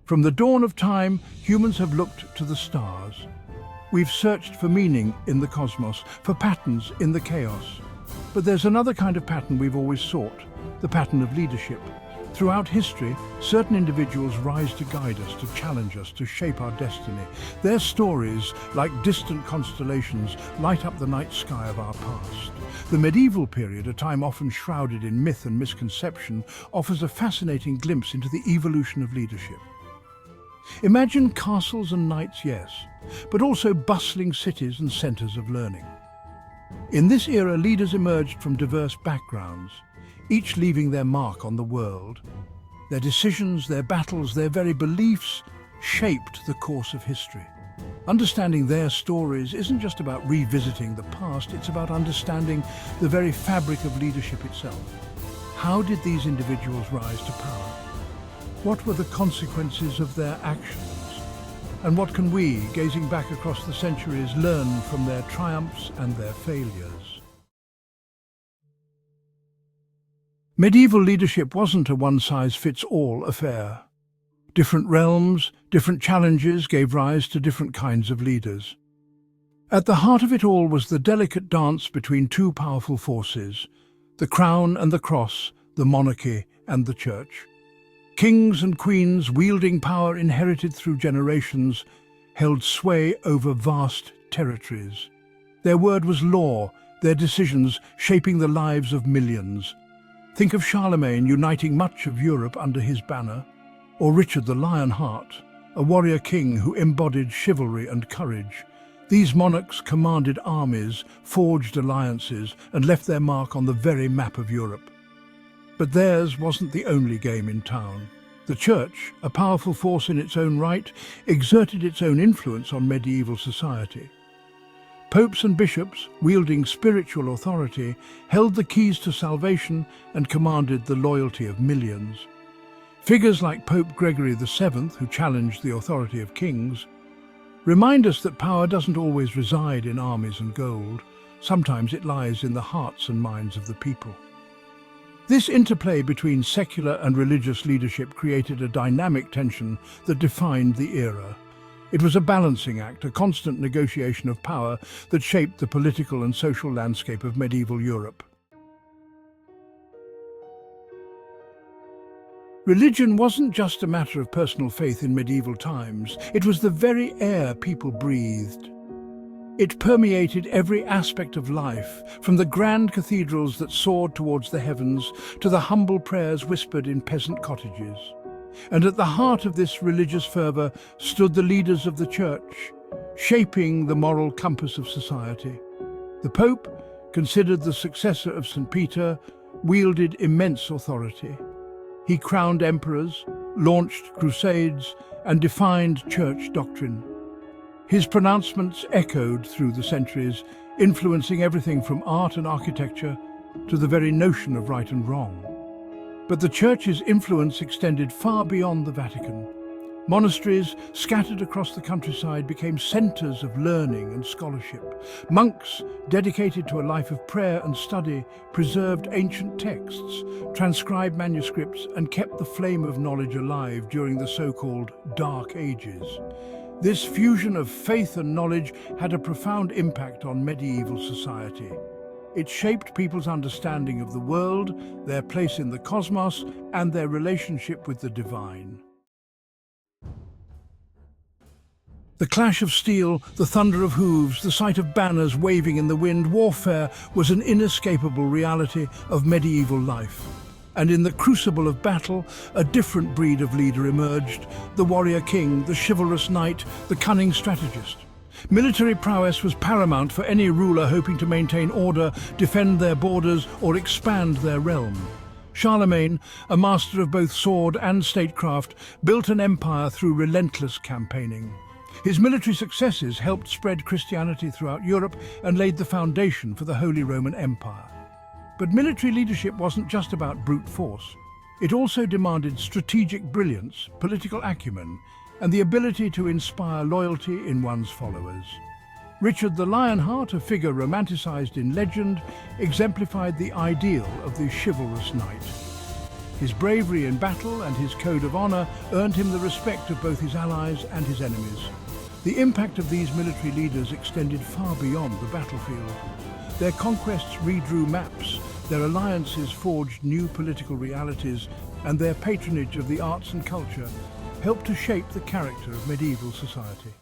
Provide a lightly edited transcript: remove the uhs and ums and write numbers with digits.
From the dawn of time, humans have looked to the stars. We've searched for meaning in the cosmos, for patterns in the chaos. But there's another kind of pattern we've always sought, the pattern of leadership. Throughout history, certain individuals rise to guide us, to challenge us, to shape our destiny. Their stories, like distant constellations, light up the night sky of our past. The medieval period, a time often shrouded in myth and misconception, offers a fascinating glimpse into the evolution of leadership. Imagine castles and knights, yes, but also bustling cities and centres of learning. In this era, leaders emerged from diverse backgrounds, each leaving their mark on the world. Their decisions, their battles, their very beliefs shaped the course of history. Understanding their stories isn't just about revisiting the past, it's about understanding the very fabric of leadership itself. How did these individuals rise to power? What were the consequences of their actions? And what can we, gazing back across the centuries, learn from their triumphs and their failures? Medieval leadership wasn't a one-size-fits-all affair. Different realms, different challenges gave rise to different kinds of leaders. At the heart of it all was the delicate dance between two powerful forces, the crown and the cross, the monarchy and the church. Kings and queens, wielding power inherited through generations, held sway over vast territories. Their word was law, their decisions shaping the lives of millions. Think of Charlemagne uniting much of Europe under his banner, or Richard the Lionheart, a warrior king who embodied chivalry and courage. These monarchs commanded armies, forged alliances, and left their mark on the very map of Europe. But theirs wasn't the only game in town. The Church, a powerful force in its own right, exerted its own influence on medieval society. Popes and bishops, wielding spiritual authority, held the keys to salvation and commanded the loyalty of millions. Figures like Pope Gregory VII, who challenged the authority of kings, remind us that power doesn't always reside in armies and gold. Sometimes it lies in the hearts and minds of the people. This interplay between secular and religious leadership created a dynamic tension that defined the era. It was a balancing act, a constant negotiation of power that shaped the political and social landscape of medieval Europe. Religion wasn't just a matter of personal faith in medieval times, it was the very air people breathed. It permeated every aspect of life, from the grand cathedrals that soared towards the heavens to the humble prayers whispered in peasant cottages. And at the heart of this religious fervour stood the leaders of the Church, shaping the moral compass of society. The Pope, considered the successor of St. Peter, wielded immense authority. He crowned emperors, launched crusades, and defined church doctrine. His pronouncements echoed through the centuries, influencing everything from art and architecture to the very notion of right and wrong. But the Church's influence extended far beyond the Vatican. Monasteries scattered across the countryside became centres of learning and scholarship. Monks, dedicated to a life of prayer and study, preserved ancient texts, transcribed manuscripts, and kept the flame of knowledge alive during the so-called Dark Ages. This fusion of faith and knowledge had a profound impact on medieval society. It shaped people's understanding of the world, their place in the cosmos, and their relationship with the divine. The clash of steel, the thunder of hooves, the sight of banners waving in the wind, warfare was an inescapable reality of medieval life. And in the crucible of battle, a different breed of leader emerged, the warrior king, the chivalrous knight, the cunning strategist. Military prowess was paramount for any ruler hoping to maintain order, defend their borders, or expand their realm. Charlemagne, a master of both sword and statecraft, built an empire through relentless campaigning. His military successes helped spread Christianity throughout Europe and laid the foundation for the Holy Roman Empire. But military leadership wasn't just about brute force. It also demanded strategic brilliance, political acumen, and the ability to inspire loyalty in one's followers. Richard the Lionheart, a figure romanticized in legend, exemplified the ideal of the chivalrous knight. His bravery in battle and his code of honor earned him the respect of both his allies and his enemies. The impact of these military leaders extended far beyond the battlefield. Their conquests redrew maps, their alliances forged new political realities, and their patronage of the arts and culture helped to shape the character of medieval society.